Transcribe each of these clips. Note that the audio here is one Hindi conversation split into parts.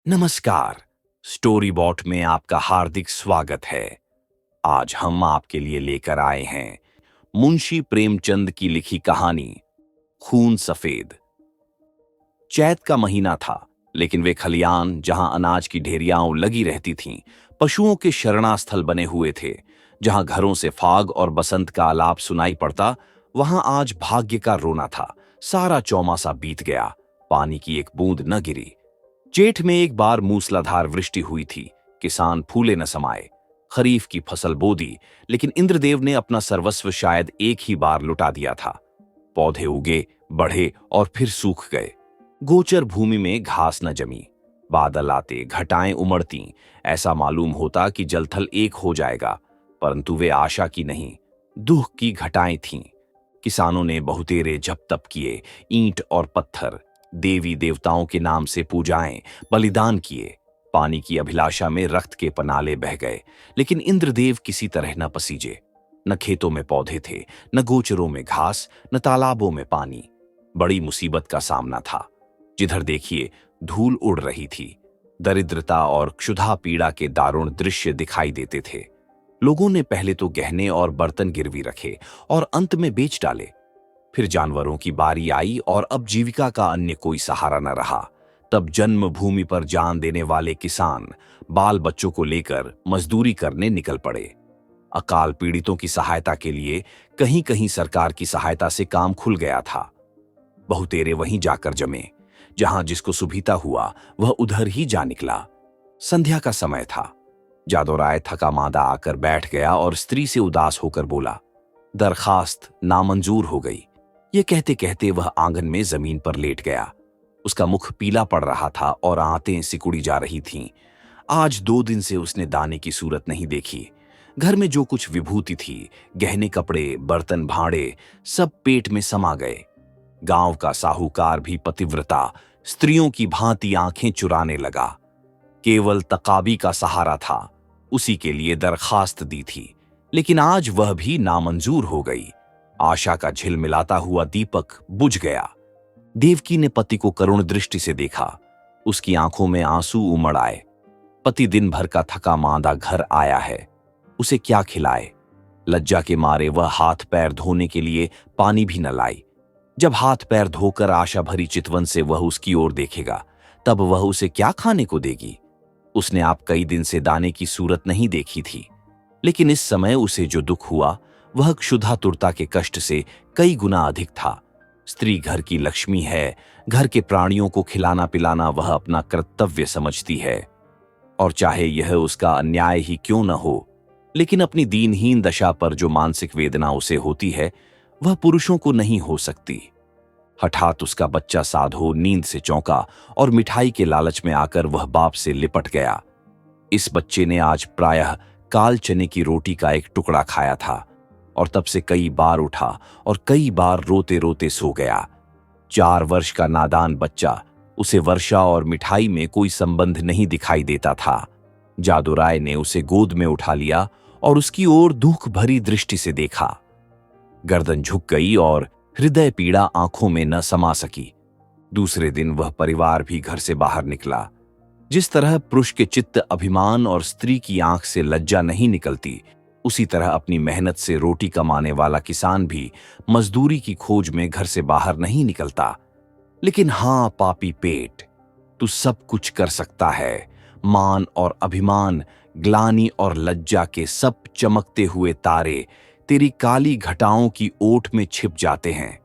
नमस्कार। स्टोरी बॉट में आपका हार्दिक स्वागत है। आज हम आपके लिए लेकर आए हैं मुंशी प्रेमचंद की लिखी कहानी खून सफेद। चैत का महीना था, लेकिन वे खलियान जहां अनाज की ढेरियां लगी रहती थीं, पशुओं के शरणास्थल बने हुए थे। जहां घरों से फाग और बसंत का आलाप सुनाई पड़ता, वहां आज भाग्य का रोना था। सारा चौमासा बीत गया, पानी की एक बूंद न गिरी। जेठ में एक बार मूसलाधार वृष्टि हुई थी। किसान फूले न समाये। खरीफ की फसल बो दी, लेकिन इंद्रदेव ने अपना सर्वस्व शायद एक ही बार लुटा दिया था। पौधे उगे, बढ़े और फिर सूख गए। गोचर भूमि में घास न जमी। बादल आते, घटाएं उमड़ती, ऐसा मालूम होता कि जलथल एक हो जाएगा। परंतु वे आशा की नहीं, दुख की घटाएं थीं। किसानों ने बहुतेरे जप तप किए, ईंट और पत्थर, देवी देवताओं के नाम से पूजाएं, बलिदान किए। पानी की अभिलाषा में रक्त के पनाले बह गए, लेकिन इंद्रदेव किसी तरह न पसीजे। न खेतों में पौधे थे, न गोचरों में घास, न तालाबों में पानी। बड़ी मुसीबत का सामना था। जिधर देखिए धूल उड़ रही थी। दरिद्रता और क्षुधा पीड़ा के दारुण दृश्य दिखाई देते थे। लोगों ने पहले तो गहने और बर्तन गिरवी रखे और अंत में बेच डाले। फिर जानवरों की बारी आई और अब जीविका का अन्य कोई सहारा न रहा। तब जन्मभूमि पर जान देने वाले किसान बाल बच्चों को लेकर मजदूरी करने निकल पड़े। अकाल पीड़ितों की सहायता के लिए कहीं कहीं सरकार की सहायता से काम खुल गया था। बहुतेरे वहीं जाकर जमे। जहां जिसको सुविधा हुआ वह उधर ही जा निकला। संध्या का समय था। जादव राय थका मांदा आकर बैठ गया और स्त्री से उदास होकर बोला, दरखास्त नामंजूर हो गई। ये कहते कहते वह आंगन में जमीन पर लेट गया। उसका मुख पीला पड़ रहा था और आंतें सिकुड़ी जा रही थीं। आज 2 दिन से उसने दाने की सूरत नहीं देखी। घर में जो कुछ विभूति थी, गहने कपड़े, बर्तन भांडे, सब पेट में समा गए। गांव का साहूकार भी पतिव्रता स्त्रियों की भांति आंखें चुराने लगा। केवल तकाबी का सहारा था, उसी के लिए दरखास्त दी थी, लेकिन आज वह भी नामंजूर हो गई। आशा का झिलमिलाता हुआ दीपक बुझ गया। देवकी ने पति को करुण दृष्टि से देखा। उसकी आंखों में आंसू उमड़ आए। पति दिन भर का थका मांदा घर आया है, उसे क्या खिलाए। लज्जा के मारे वह हाथ पैर धोने के लिए पानी भी न लाई। जब हाथ पैर धोकर आशा भरी चितवन से वह उसकी ओर देखेगा, तब वह उसे क्या खाने को देगी। उसने आप कई दिन से दाने की सूरत नहीं देखी थी, लेकिन इस समय उसे जो दुख हुआ वह क्षुधातुरता के कष्ट से कई गुना अधिक था। स्त्री घर की लक्ष्मी है। घर के प्राणियों को खिलाना पिलाना वह अपना कर्तव्य समझती है, और चाहे यह उसका अन्याय ही क्यों न हो, लेकिन अपनी दीनहीन दशा पर जो मानसिक वेदना उसे होती है वह पुरुषों को नहीं हो सकती। हठात उसका बच्चा साधो नींद से चौंका और मिठाई के लालच में आकर वह बाप से लिपट गया। इस बच्चे ने आज प्रायः काल चने की रोटी का एक टुकड़ा खाया था और तब से कई बार उठा और कई बार रोते रोते सो गया। 4 वर्ष का नादान बच्चा, उसे वर्षा और मिठाई में कोई संबंध नहीं दिखाई देता था। जादू राय ने उसे गोद में उठा लिया और उसकी ओर दुख भरी दृष्टि से देखा। गर्दन झुक गई और हृदय पीड़ा आंखों में न समा सकी। दूसरे दिन वह परिवार भी घर से बाहर निकला। जिस तरह पुरुष के चित्त अभिमान और स्त्री की आंख से लज्जा नहीं निकलती, उसी तरह अपनी मेहनत से रोटी कमाने वाला किसान भी मजदूरी की खोज में घर से बाहर नहीं निकलता। लेकिन हां पापी पेट, तू सब कुछ कर सकता है। मान और अभिमान, ग्लानि और लज्जा के सब चमकते हुए तारे तेरी काली घटाओं की ओट में छिप जाते हैं।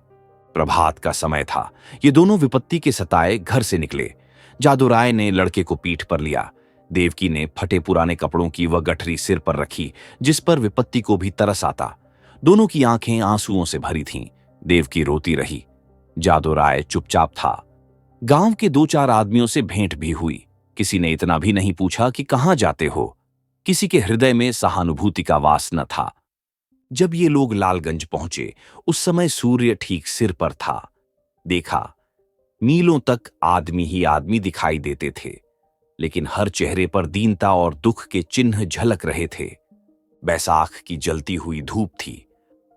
प्रभात का समय था। ये दोनों विपत्ति के सताए घर से निकले। जादू राय ने लड़के को पीठ पर लिया। देवकी ने फटे पुराने कपड़ों की वह गठरी सिर पर रखी जिस पर विपत्ति को भी तरस आता। दोनों की आंखें आंसुओं से भरी थीं। देवकी रोती रही। जादू राय चुपचाप था। गांव के 2-4 आदमियों से भेंट भी हुई। किसी ने इतना भी नहीं पूछा कि कहां जाते हो। किसी के हृदय में सहानुभूति का वास न था। जब ये लोग लालगंज पहुंचे, उस समय सूर्य ठीक सिर पर था। देखा, मीलों तक आदमी ही आदमी दिखाई देते थे, लेकिन हर चेहरे पर दीनता और दुख के चिन्ह झलक रहे थे। बैसाख की जलती हुई धूप थी।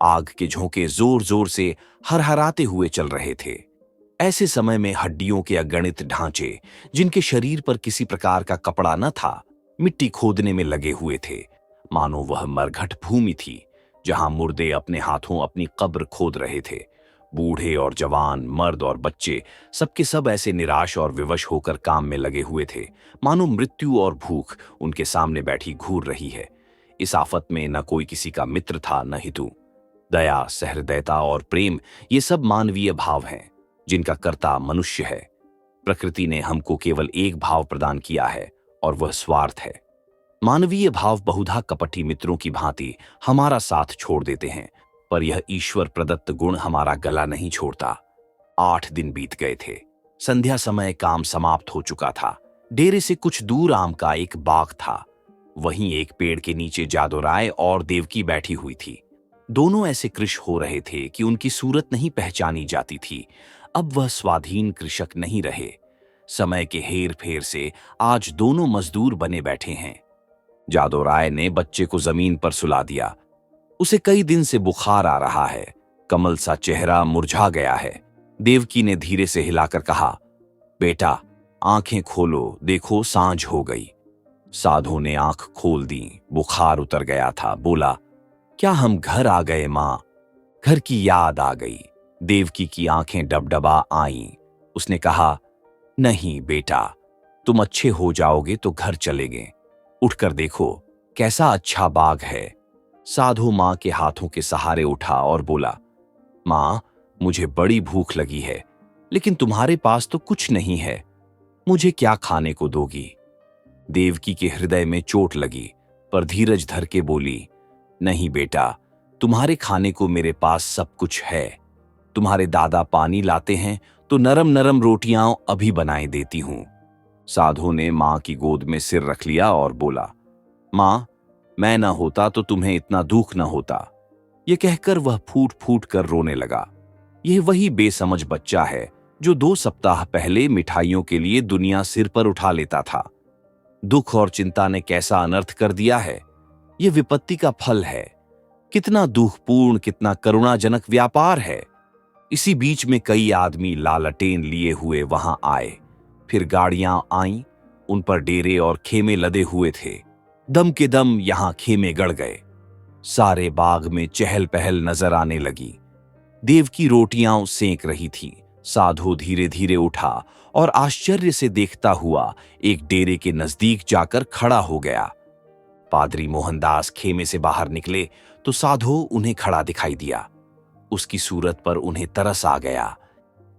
आग के झोंके जोर जोर से हरहराते हुए चल रहे थे। ऐसे समय में हड्डियों के अगणित ढांचे, जिनके शरीर पर किसी प्रकार का कपड़ा न था, मिट्टी खोदने में लगे हुए थे, मानो वह मरघट भूमि थी जहां मुर्दे अपने हाथों अपनी कब्र खोद रहे थे। बूढ़े और जवान, मर्द और बच्चे, सबके सब ऐसे निराश और विवश होकर काम में लगे हुए थे, मानो मृत्यु और भूख उनके सामने बैठी घूर रही है। इस आफत में न कोई किसी का मित्र था, न हितु। दया, सहृदयता और प्रेम, ये सब मानवीय भाव हैं जिनका कर्ता मनुष्य है। प्रकृति ने हमको केवल एक भाव प्रदान किया है, और वह स्वार्थ है। मानवीय भाव बहुधा कपटी मित्रों की भांति हमारा साथ छोड़ देते हैं, पर यह ईश्वर प्रदत्त गुण हमारा गला नहीं छोड़ता। 8 दिन बीत गए थे। संध्या समय काम समाप्त हो चुका था। डेरे से कुछ दूर आम का एक बाग था। वहीं एक पेड़ के नीचे जादूराय और देवकी बैठी हुई थी। दोनों ऐसे कृश हो रहे थे कि उनकी सूरत नहीं पहचानी जाती थी। अब वह स्वाधीन कृषक नहीं रहे। समय के हेर फेर से आज दोनों मजदूर बने बैठे हैं। जादूराय ने बच्चे को जमीन पर सुला दिया। उसे कई दिन से बुखार आ रहा है। कमल सा चेहरा मुरझा गया है। देवकी ने धीरे से हिलाकर कहा, बेटा, आंखें खोलो, देखो सांझ हो गई। साधु ने आंख खोल दी। बुखार उतर गया था। बोला, क्या हम घर आ गए मां? घर की याद आ गई। देवकी की आंखें डबडबा आईं। उसने कहा, नहीं बेटा, तुम अच्छे हो जाओगे तो घर चलेंगे। उठकर देखो कैसा अच्छा बाग है। साधु मां के हाथों के सहारे उठा और बोला, मां, मुझे बड़ी भूख लगी है, लेकिन तुम्हारे पास तो कुछ नहीं है। मुझे क्या खाने को दोगी? देवकी के हृदय में चोट लगी, पर धीरज धर के बोली, नहीं बेटा, तुम्हारे खाने को मेरे पास सब कुछ है। तुम्हारे दादा पानी लाते हैं तो नरम नरम रोटियां अभी बनाए देती हूं। साधु ने मां की गोद में सिर रख लिया और बोला, मां, मैं ना होता तो तुम्हें इतना दुख न होता। यह कहकर वह फूट फूट कर रोने लगा। यह वही बेसमझ बच्चा है जो 2 सप्ताह पहले मिठाइयों के लिए दुनिया सिर पर उठा लेता था। दुख और चिंता ने कैसा अनर्थ कर दिया है। यह विपत्ति का फल है। कितना दुखपूर्ण, कितना करुणाजनक व्यापार है। इसी बीच में कई आदमी लालटेन लिए हुए वहां आए। फिर गाड़ियां आईं। उन पर डेरे और खेमे लदे हुए थे। दम के दम यहां खेमे गड़ गए। सारे बाग में चहल पहल नजर आने लगी। देवकी रोटियां सेंक रही थी। साधु धीरे धीरे उठा और आश्चर्य से देखता हुआ एक डेरे के नजदीक जाकर खड़ा हो गया। पादरी मोहनदास खेमे से बाहर निकले तो साधु उन्हें खड़ा दिखाई दिया। उसकी सूरत पर उन्हें तरस आ गया।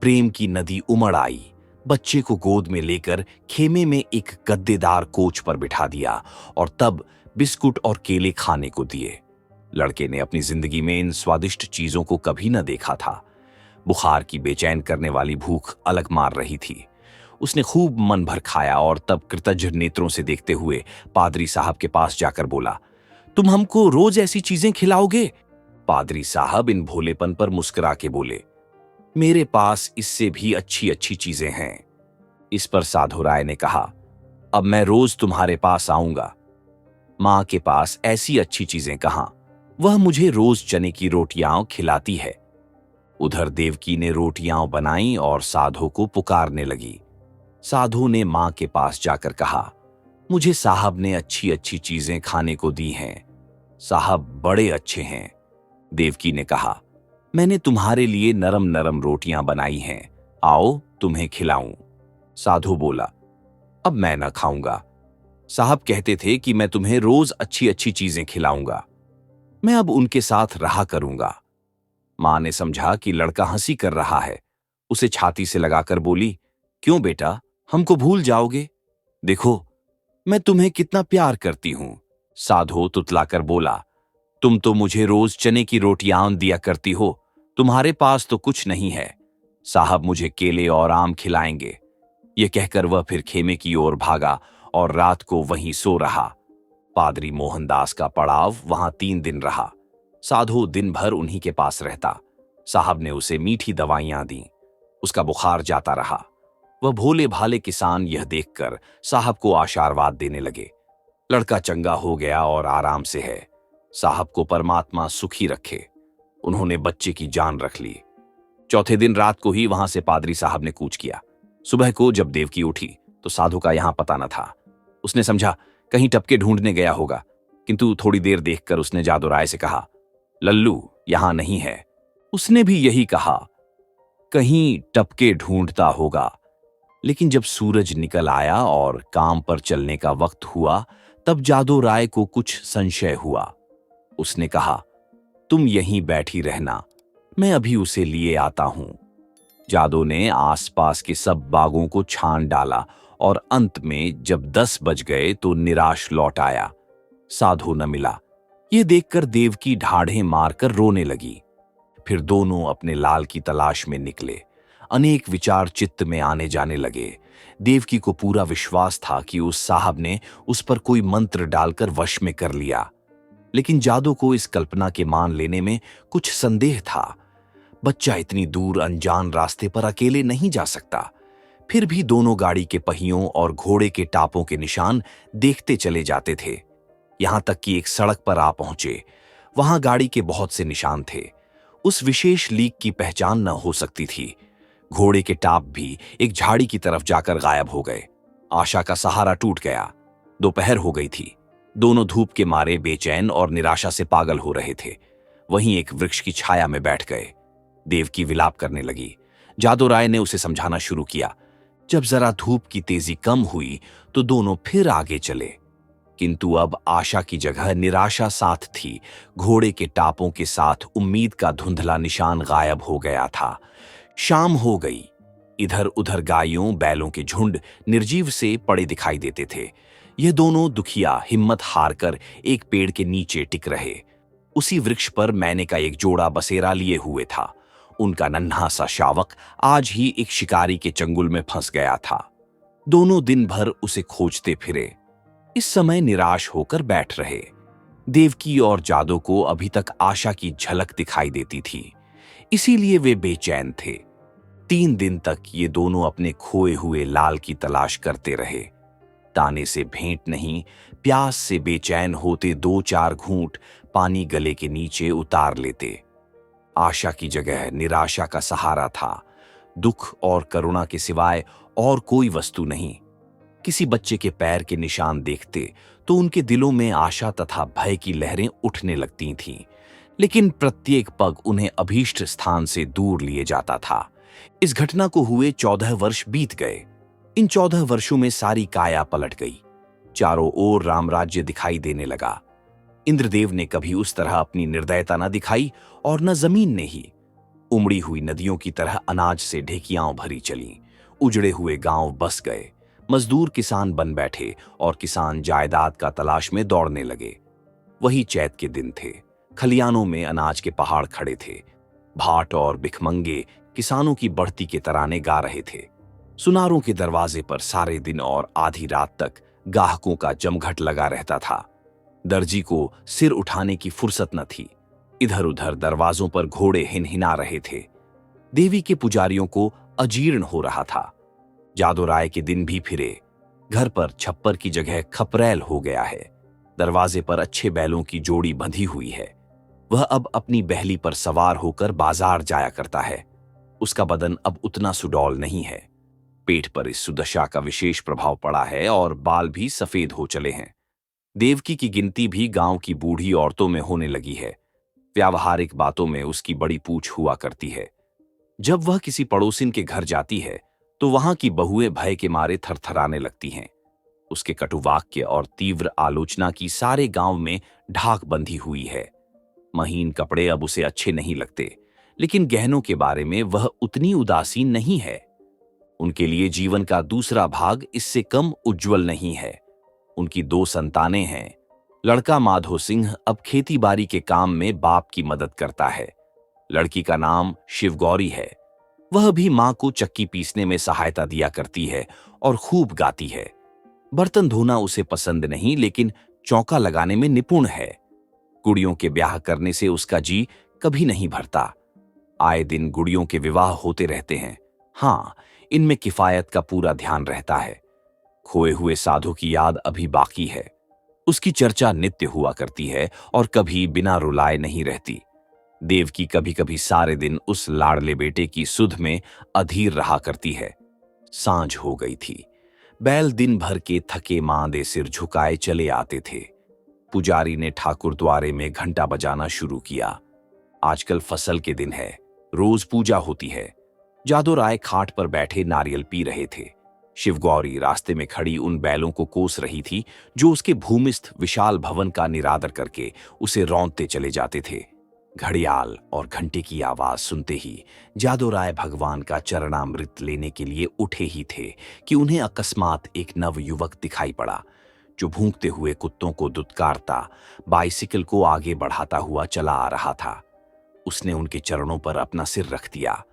प्रेम की नदी उमड़ आई। बच्चे को गोद में लेकर खेमे में एक गद्देदार कोच पर बिठा दिया और तब बिस्कुट और केले खाने को दिए। लड़के ने अपनी जिंदगी में इन स्वादिष्ट चीजों को कभी न देखा था। बुखार की बेचैन करने वाली भूख अलग मार रही थी। उसने खूब मन भर खाया और तब कृतज्ञ नेत्रों से देखते हुए पादरी साहब के पास जाकर बोला, तुम हमको रोज ऐसी चीजें खिलाओगे? पादरी साहब इन भोलेपन पर मुस्कुरा के बोले, मेरे पास इससे भी अच्छी अच्छी चीजें हैं। इस पर साधु राय ने कहा, अब मैं रोज तुम्हारे पास आऊंगा। मां के पास ऐसी अच्छी चीजें कहां, वह मुझे रोज चने की रोटियां खिलाती है। उधर देवकी ने रोटियां बनाई और साधु को पुकारने लगी। साधु ने मां के पास जाकर कहा, मुझे साहब ने अच्छी अच्छी चीजें खाने को दी हैं। साहब बड़े अच्छे हैं। देवकी ने कहा, मैंने तुम्हारे लिए नरम नरम रोटियां बनाई हैं, आओ तुम्हें खिलाऊं। साधु बोला, अब मैं न खाऊंगा। साहब कहते थे कि मैं तुम्हें रोज अच्छी अच्छी चीजें खिलाऊंगा। मैं अब उनके साथ रहा करूंगा। मां ने समझा कि लड़का हंसी कर रहा है। उसे छाती से लगाकर बोली, क्यों बेटा, हमको भूल जाओगे? देखो मैं तुम्हें कितना प्यार करती हूं। साधु तुतलाकर बोला, तुम तो मुझे रोज चने की रोटियां दिया करती हो, तुम्हारे पास तो कुछ नहीं है। साहब मुझे केले और आम खिलाएंगे। यह कहकर वह फिर खेमे की ओर भागा और रात को वहीं सो रहा। पादरी मोहनदास का पड़ाव वहां 3 दिन रहा। साधु दिन भर उन्हीं के पास रहता। साहब ने उसे मीठी दवाइयां दी। उसका बुखार जाता रहा। वह भोले भाले किसान यह देखकर साहब को आशीर्वाद देने लगे। लड़का चंगा हो गया और आराम से है। साहब को परमात्मा सुखी रखे। उन्होंने बच्चे की जान रख ली। चौथे दिन रात को ही वहां से पादरी साहब ने कूच किया। सुबह को जब देवकी उठी तो साधु का यहां पता न था। उसने समझा कहीं टपके ढूंढने गया होगा, किंतु थोड़ी देर देखकर उसने जादू राय से कहा, लल्लू यहां नहीं है। उसने भी यही कहा, कहीं टपके ढूंढता होगा। लेकिन जब सूरज निकल आया और काम पर चलने का वक्त हुआ, तब जादू राय को कुछ संशय हुआ। उसने कहा, तुम यहीं बैठी रहना, मैं अभी उसे लिए आता हूं। जादू ने आसपास के सब बागों को छान डाला और अंत में जब 10 बज गए तो निराश लौट आया। साधु न मिला। ये देखकर देवकी ढाढ़े मारकर रोने लगी। फिर दोनों अपने लाल की तलाश में निकले। अनेक विचार चित्त में आने जाने लगे। देवकी को पूरा विश्वास था कि उस साहब ने उस पर कोई मंत्र डालकर वश में कर लिया, लेकिन जादू को इस कल्पना के मान लेने में कुछ संदेह था। बच्चा इतनी दूर अनजान रास्ते पर अकेले नहीं जा सकता। फिर भी दोनों गाड़ी के पहियों और घोड़े के टापों के निशान देखते चले जाते थे, यहां तक कि एक सड़क पर आ पहुंचे। वहां गाड़ी के बहुत से निशान थे। उस विशेष लीक की पहचान न हो सकती थी। घोड़े के टाप भी एक झाड़ी की तरफ जाकर गायब हो गए। आशा का सहारा टूट गया। दोपहर हो गई थी। दोनों धूप के मारे बेचैन और निराशा से पागल हो रहे थे। वहीं एक वृक्ष की छाया में बैठ गए। देवकी विलाप करने लगी। जादू राय ने उसे समझाना शुरू किया। जब जरा धूप की तेजी कम हुई तो दोनों फिर आगे चले, किंतु अब आशा की जगह निराशा साथ थी। घोड़े के टापों के साथ उम्मीद का धुंधला निशान गायब हो गया था। शाम हो गई। इधर उधर गायों बैलों के झुंड निर्जीव से पड़े दिखाई देते थे। ये दोनों दुखिया हिम्मत हारकर एक पेड़ के नीचे टिक रहे। उसी वृक्ष पर मैने का एक जोड़ा बसेरा लिए हुए था। उनका नन्हा सा शावक आज ही एक शिकारी के चंगुल में फंस गया था। दोनों दिन भर उसे खोजते फिरे। इस समय निराश होकर बैठ रहे। देवकी और जादू को अभी तक आशा की झलक दिखाई देती थी, इसीलिए वे बेचैन थे। 3 दिन तक ये दोनों अपने खोए हुए लाल की तलाश करते रहे। दाने से भेंट नहीं, प्यास से बेचैन होते 2-4 घूंट पानी गले के नीचे उतार लेते। आशा की जगह निराशा का सहारा था। दुख और करुणा के सिवाय और कोई वस्तु नहीं। किसी बच्चे के पैर के निशान देखते तो उनके दिलों में आशा तथा भय की लहरें उठने लगती थीं, लेकिन प्रत्येक पग उन्हें अभीष्ट स्थान से दूर लिए जाता था। इस घटना को हुए 14 वर्ष बीत गए। इन 14 वर्षों में सारी काया पलट गई। चारों ओर रामराज्य दिखाई देने लगा। इंद्रदेव ने कभी उस तरह अपनी निर्दयता न दिखाई और न जमीन ने ही। उमड़ी हुई नदियों की तरह अनाज से ढेकियां भरी चलीं। उजड़े हुए गांव बस गए। मजदूर किसान बन बैठे और किसान जायदाद का तलाश में दौड़ने लगे। वही चैत के दिन थे। खलियानों में अनाज के पहाड़ खड़े थे। भाट और भिखमंगे किसानों की बढ़ती के तराने गा रहे थे। सुनारों के दरवाजे पर सारे दिन और आधी रात तक गाहकों का जमघट लगा रहता था। दर्जी को सिर उठाने की फुर्सत न थी। इधर उधर दरवाजों पर घोड़े हिनहिना रहे थे। देवी के पुजारियों को अजीर्ण हो रहा था। जादू राय के दिन भी फिरे। घर पर छप्पर की जगह खपरैल हो गया है। दरवाजे पर अच्छे बैलों की जोड़ी बंधी हुई है। वह अब अपनी बहली पर सवार होकर बाजार जाया करता है। उसका बदन अब उतना सुडौल नहीं है। पेट पर इस सुदशा का विशेष प्रभाव पड़ा है और बाल भी सफेद हो चले हैं। देवकी की गिनती भी गांव की बूढ़ी औरतों में होने लगी है। व्यावहारिक बातों में उसकी बड़ी पूछ हुआ करती है। जब वह किसी पड़ोसिन के घर जाती है तो वहां की बहुएं भय के मारे थरथराने लगती हैं। उसके कटु वाक्य और तीव्र आलोचना की सारे गांव में ढाक बंधी हुई है। महीन कपड़े अब उसे अच्छे नहीं लगते, लेकिन गहनों के बारे में वह उतनी उदासीन नहीं है। उनके लिए जीवन का दूसरा भाग इससे कम उज्जवल नहीं है। उनकी 2 संतानें हैं। लड़का माधो सिंह अब खेती बाड़ी के काम में बाप की मदद करता है। लड़की का नाम शिवगौरी है। वह भी मां को चक्की पीसने में सहायता दिया करती है और खूब गाती है। बर्तन धोना उसे पसंद नहीं, लेकिन चौका लगाने में निपुण है। गुड़ियों के ब्याह करने से उसका जी कभी नहीं भरता। आए दिन गुड़ियों के विवाह होते रहते हैं। हाँ, इनमें किफायत का पूरा ध्यान रहता है। खोए हुए साधु की याद अभी बाकी है। उसकी चर्चा नित्य हुआ करती है और कभी बिना रुलाए नहीं रहती। देवकी कभी कभी सारे दिन उस लाडले बेटे की सुध में अधीर रहा करती है। सांझ हो गई थी। बैल दिन भर के थके मांदे सिर झुकाए चले आते थे। पुजारी ने ठाकुर द्वारे में घंटा बजाना शुरू किया। आजकल फसल के दिन है, रोज पूजा होती है। जादू राय खाट पर बैठे नारियल पी रहे थे। शिवगौरी रास्ते में खड़ी उन बैलों को कोस रही थी जो उसके भूमिस्थ विशाल भवन का निरादर करके उसे रौंदते चले जाते थे। घड़ियाल और घंटे की आवाज सुनते ही जादू राय भगवान का चरणामृत लेने के लिए उठे ही थे कि उन्हें अकस्मात एक नव युवक दिखाई पड़ा, जो भूंकते हुए कुत्तों को दुत्कारता बाइसिकल को आगे बढ़ाता हुआ चला आ रहा था। उसने उनके चरणों पर अपना सिर रख दिया।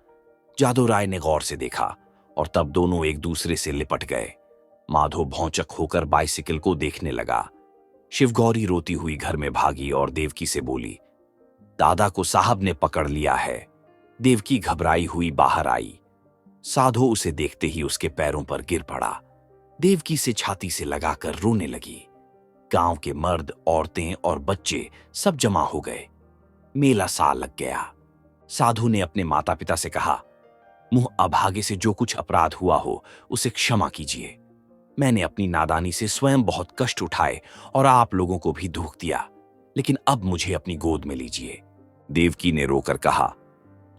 जादू राय ने गौर से देखा और तब दोनों एक दूसरे से लिपट गए। माधो भौंचक होकर बाइसिकल को देखने लगा। शिवगौरी रोती हुई घर में भागी और देवकी से बोली, दादा को साहब ने पकड़ लिया है। देवकी घबराई हुई बाहर आई। साधो उसे देखते ही उसके पैरों पर गिर पड़ा। देवकी से छाती से लगाकर रोने लगी। गांव के मर्द, औरतें और बच्चे सब जमा हो गए। मेला सा लग गया। साधु ने अपने माता पिता से कहा, मुंह अभागे से जो कुछ अपराध हुआ हो उसे क्षमा कीजिए। मैंने अपनी नादानी से स्वयं बहुत कष्ट उठाए और आप लोगों को भी दुख दिया, लेकिन अब मुझे अपनी गोद में लीजिए। देवकी ने रोकर कहा,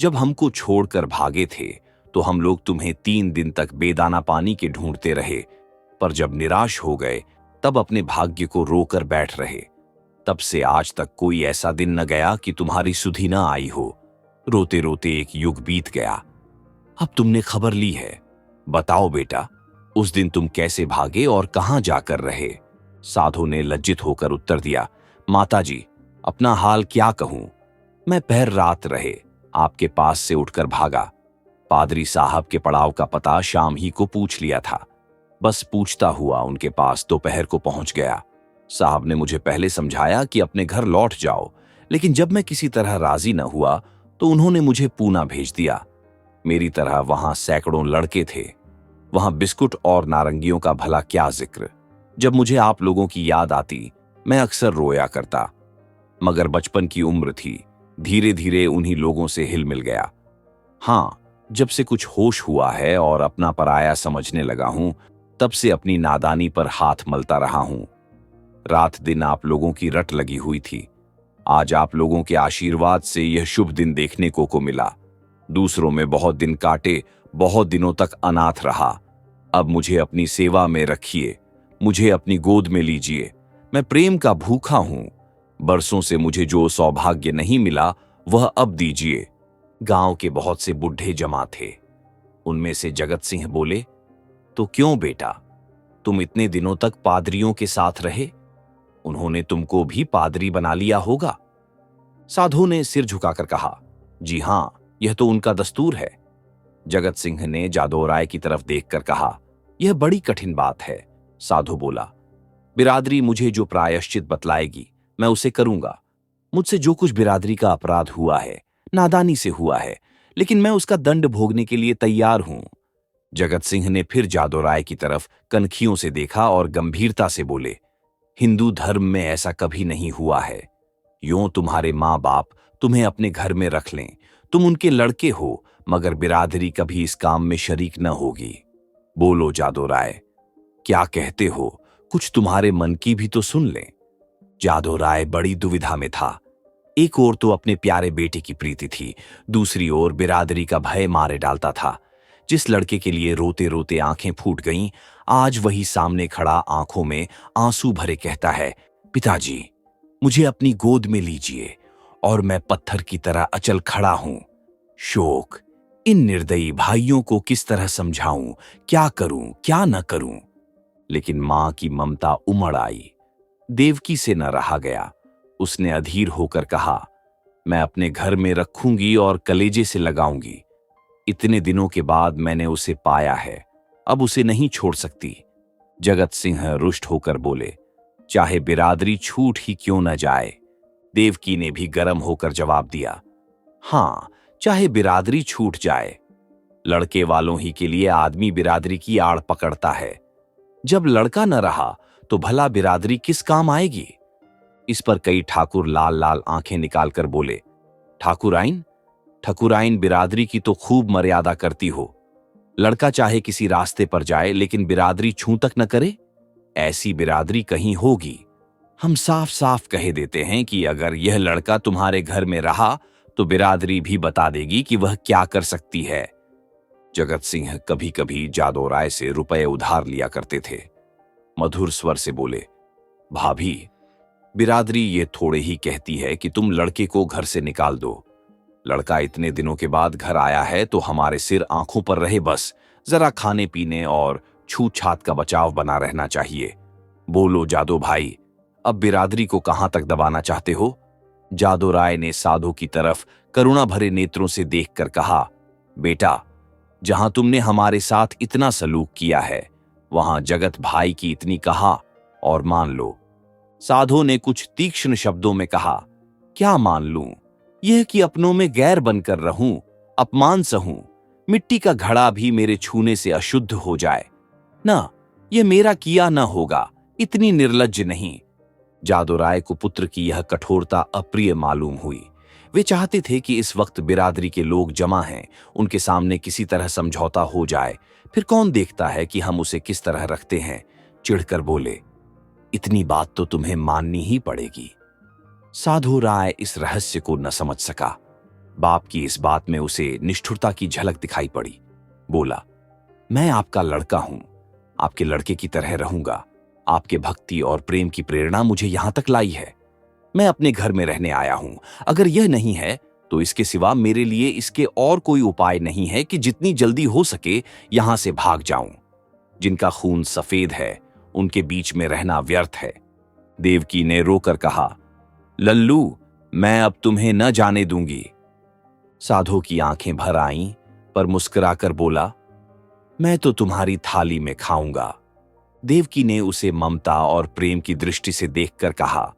जब हमको छोड़कर भागे थे तो हम लोग तुम्हें 3 दिन तक बेदाना पानी के ढूंढते रहे, पर जब निराश हो गए तब अपने भाग्य को रोकर बैठ रहे। तब से आज तक कोई ऐसा दिन न गया कि तुम्हारी सुधि न आई हो। रोते रोते एक युग बीत गया। अब तुमने खबर ली है। बताओ बेटा, उस दिन तुम कैसे भागे और कहां जाकर रहे? साधु ने लज्जित होकर उत्तर दिया, माताजी, अपना हाल क्या कहूं। मैं पहर रात रहे आपके पास से उठकर भागा। पादरी साहब के पड़ाव का पता शाम ही को पूछ लिया था। बस पूछता हुआ उनके पास दोपहर को पहुंच गया। साहब ने मुझे पहले समझाया कि अपने घर लौट जाओ, लेकिन जब मैं किसी तरह राजी न हुआ तो उन्होंने मुझे पूना भेज दिया। मेरी तरह वहां सैकड़ों लड़के थे। वहां बिस्कुट और नारंगियों का भला क्या जिक्र। जब मुझे आप लोगों की याद आती मैं अक्सर रोया करता, मगर बचपन की उम्र थी, धीरे धीरे उन्हीं लोगों से हिल मिल गया। हां, जब से कुछ होश हुआ है और अपना पराया समझने लगा हूं, तब से अपनी नादानी पर हाथ मलता रहा हूं। रात दिन आप लोगों की रट लगी हुई थी। आज आप लोगों के आशीर्वाद से यह शुभ दिन देखने को मिला। दूसरों में बहुत दिन काटे, बहुत दिनों तक अनाथ रहा। अब मुझे अपनी सेवा में रखिए, मुझे अपनी गोद में लीजिए। मैं प्रेम का भूखा हूं। बरसों से मुझे जो सौभाग्य नहीं मिला वह अब दीजिए। गांव के बहुत से बुढ़े जमा थे। उनमें से जगत सिंह बोले, तो क्यों बेटा, तुम इतने दिनों तक पादरियों के साथ रहे, उन्होंने तुमको भी पादरी बना लिया होगा। साधु ने सिर झुकाकर कहा, जी हां, यह तो उनका दस्तूर है। जगत सिंह ने जादू राय की तरफ देखकर कहा, यह बड़ी कठिन बात है। साधु बोला, बिरादरी मुझे जो प्रायश्चित बतलाएगी मैं उसे करूंगा। मुझसे जो कुछ बिरादरी का अपराध हुआ है नादानी से हुआ है, लेकिन मैं उसका दंड भोगने के लिए तैयार हूं। जगत सिंह ने फिर जादू राय की तरफ कनखियों से देखा और गंभीरता से बोले, हिंदू धर्म में ऐसा कभी नहीं हुआ है। यूं तुम्हारे माँ बाप तुम्हें अपने घर में रख लें, तुम उनके लड़के हो, मगर बिरादरी कभी इस काम में शरीक न होगी। बोलो जादू राय, क्या कहते हो? कुछ तुम्हारे मन की भी तो सुन लें। जादू राय बड़ी दुविधा में था। एक ओर तो अपने प्यारे बेटे की प्रीति थी, दूसरी ओर बिरादरी का भय मारे डालता था। जिस लड़के के लिए रोते रोते आंखें फूट गईं, आज वही सामने खड़ा आंखों में आंसू भरे कहता है, पिताजी, मुझे अपनी गोद में लीजिए, और मैं पत्थर की तरह अचल खड़ा हूं। शोक, इन निर्दयी भाइयों को किस तरह समझाऊं, क्या करूं क्या न करूं। लेकिन मां की ममता उमड़ आई। देवकी से न रहा गया। उसने अधीर होकर कहा, मैं अपने घर में रखूंगी और कलेजे से लगाऊंगी। इतने दिनों के बाद मैंने उसे पाया है, अब उसे नहीं छोड़ सकती। जगत सिंह रुष्ट होकर बोले, चाहे बिरादरी छूट ही क्यों न जाए। देवकी ने भी गर्म होकर जवाब दिया, हां, चाहे बिरादरी छूट जाए। लड़के वालों ही के लिए आदमी बिरादरी की आड़ पकड़ता है। जब लड़का न रहा तो भला बिरादरी किस काम आएगी। इस पर कई ठाकुर लाल लाल आंखें निकालकर बोले, ठाकुराइन, ठकुराइन बिरादरी की तो खूब मर्यादा करती हो। लड़का चाहे किसी रास्ते पर जाए लेकिन बिरादरी छू तक न करे, ऐसी बिरादरी कहीं होगी। हम साफ साफ कह देते हैं कि अगर यह लड़का तुम्हारे घर में रहा तो बिरादरी भी बता देगी कि वह क्या कर सकती है। जगत सिंह कभी कभी जादो राय से रुपए उधार लिया करते थे। मधुर स्वर से बोले, भाभी, बिरादरी ये थोड़े ही कहती है कि तुम लड़के को घर से निकाल दो। लड़का इतने दिनों के बाद घर आया है तो हमारे सिर आंखों पर रहे, बस जरा खाने पीने और छूत छात का बचाव बना रहना चाहिए। बोलो जादो भाई, अब बिरादरी को कहां तक दबाना चाहते हो? जादो राय ने साधु की तरफ करुणा भरे नेत्रों से देखकर कहा, बेटा, जहां तुमने हमारे साथ इतना सलूक किया है वहां जगत भाई की इतनी कहा और मान लो। साधु ने कुछ तीक्ष्ण शब्दों में कहा, क्या मान लूं? यह कि अपनों में गैर बनकर रहूं, अपमान सहूं, मिट्टी का घड़ा भी मेरे छूने से अशुद्ध हो जाए ना, यह मेरा किया न होगा, इतनी निर्लज्ज नहीं। जादो राय को पुत्र की यह कठोरता अप्रिय मालूम हुई। वे चाहते थे कि इस वक्त बिरादरी के लोग जमा हैं, उनके सामने किसी तरह समझौता हो जाए, फिर कौन देखता है कि हम उसे किस तरह रखते हैं। चिढ़कर बोले, इतनी बात तो तुम्हें माननी ही पड़ेगी। साधु राय इस रहस्य को न समझ सका। बाप की इस बात में उसे निष्ठुरता की झलक दिखाई पड़ी। बोला, मैं आपका लड़का हूं, आपके लड़के की तरह रहूंगा। आपके भक्ति और प्रेम की प्रेरणा मुझे यहां तक लाई है। मैं अपने घर में रहने आया हूं। अगर यह नहीं है तो इसके सिवा मेरे लिए इसके और कोई उपाय नहीं है कि जितनी जल्दी हो सके यहां से भाग जाऊं। जिनका खून सफेद है उनके बीच में रहना व्यर्थ है। देवकी ने रोकर कहा, लल्लू, मैं अब तुम्हें न जाने दूंगी। साधु की आंखें भर आईं पर मुस्कुराकर बोला, मैं तो तुम्हारी थाली में खाऊंगा। देवकी ने उसे ममता और प्रेम की दृष्टि से देखकर कहा,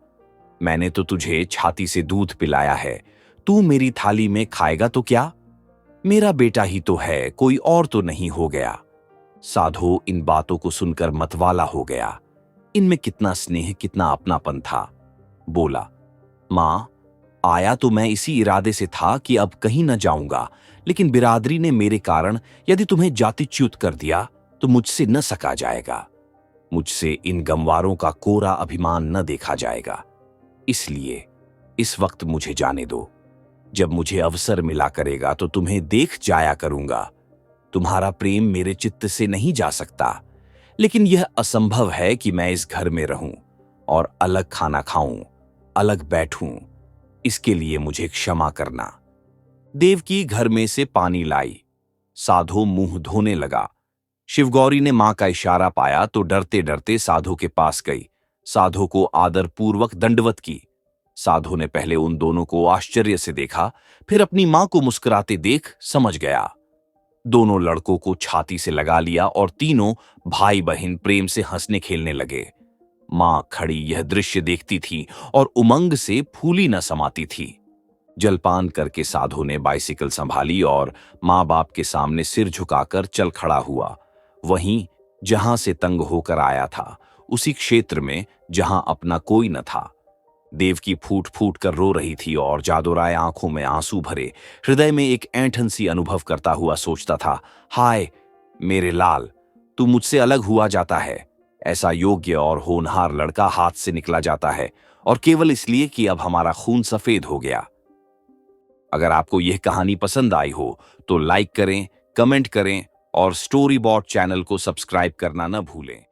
मैंने तो तुझे छाती से दूध पिलाया है, तू मेरी थाली में खाएगा तो क्या? मेरा बेटा ही तो है, कोई और तो नहीं हो गया। साधु इन बातों को सुनकर मतवाला हो गया। इनमें कितना स्नेह, कितना अपनापन था। बोला, मां, आया तो मैं इसी इरादे से था कि अब कहीं न जाऊंगा, लेकिन बिरादरी ने मेरे कारण यदि तुम्हें जातिच्युत कर दिया तो मुझसे न सका जाएगा। मुझसे इन गमवारों का कोरा अभिमान न देखा जाएगा। इसलिए इस वक्त मुझे जाने दो। जब मुझे अवसर मिला करेगा तो तुम्हें देख जाया करूंगा। तुम्हारा प्रेम मेरे चित्त से नहीं जा सकता, लेकिन यह असंभव है कि मैं इस घर में रहूं और अलग खाना खाऊं, अलग बैठूं। इसके लिए मुझे क्षमा करना। देवकी घर में से पानी लाई। साधु मुंह धोने लगा। शिवगौरी ने मां का इशारा पाया तो डरते डरते साधु के पास गई। साधु को आदर पूर्वक दंडवत की। साधु ने पहले उन दोनों को आश्चर्य से देखा, फिर अपनी मां को मुस्कुराते देख समझ गया। दोनों लड़कों को छाती से लगा लिया और तीनों भाई बहन प्रेम से हंसने खेलने लगे। मां खड़ी यह दृश्य देखती थी और उमंग से फूली न समाती थी। जलपान करके साधु ने बाइसिकल संभाली और मां बाप के सामने सिर झुकाकर चल खड़ा हुआ। वहीं जहां से तंग होकर आया था, उसी क्षेत्र में जहां अपना कोई न था। देवकी फूट फूट कर रो रही थी और जादो राय आंखों में आंसू भरे, हृदय में एक ऐंठन सी अनुभव करता हुआ सोचता था, हाय मेरे लाल, तू मुझसे अलग हुआ जाता है। ऐसा योग्य और होनहार लड़का हाथ से निकला जाता है, और केवल इसलिए कि अब हमारा खून सफेद हो गया। अगर आपको यह कहानी पसंद आई हो तो लाइक करें, कमेंट करें और स्टोरी बॉट चैनल को सब्सक्राइब करना न भूलें।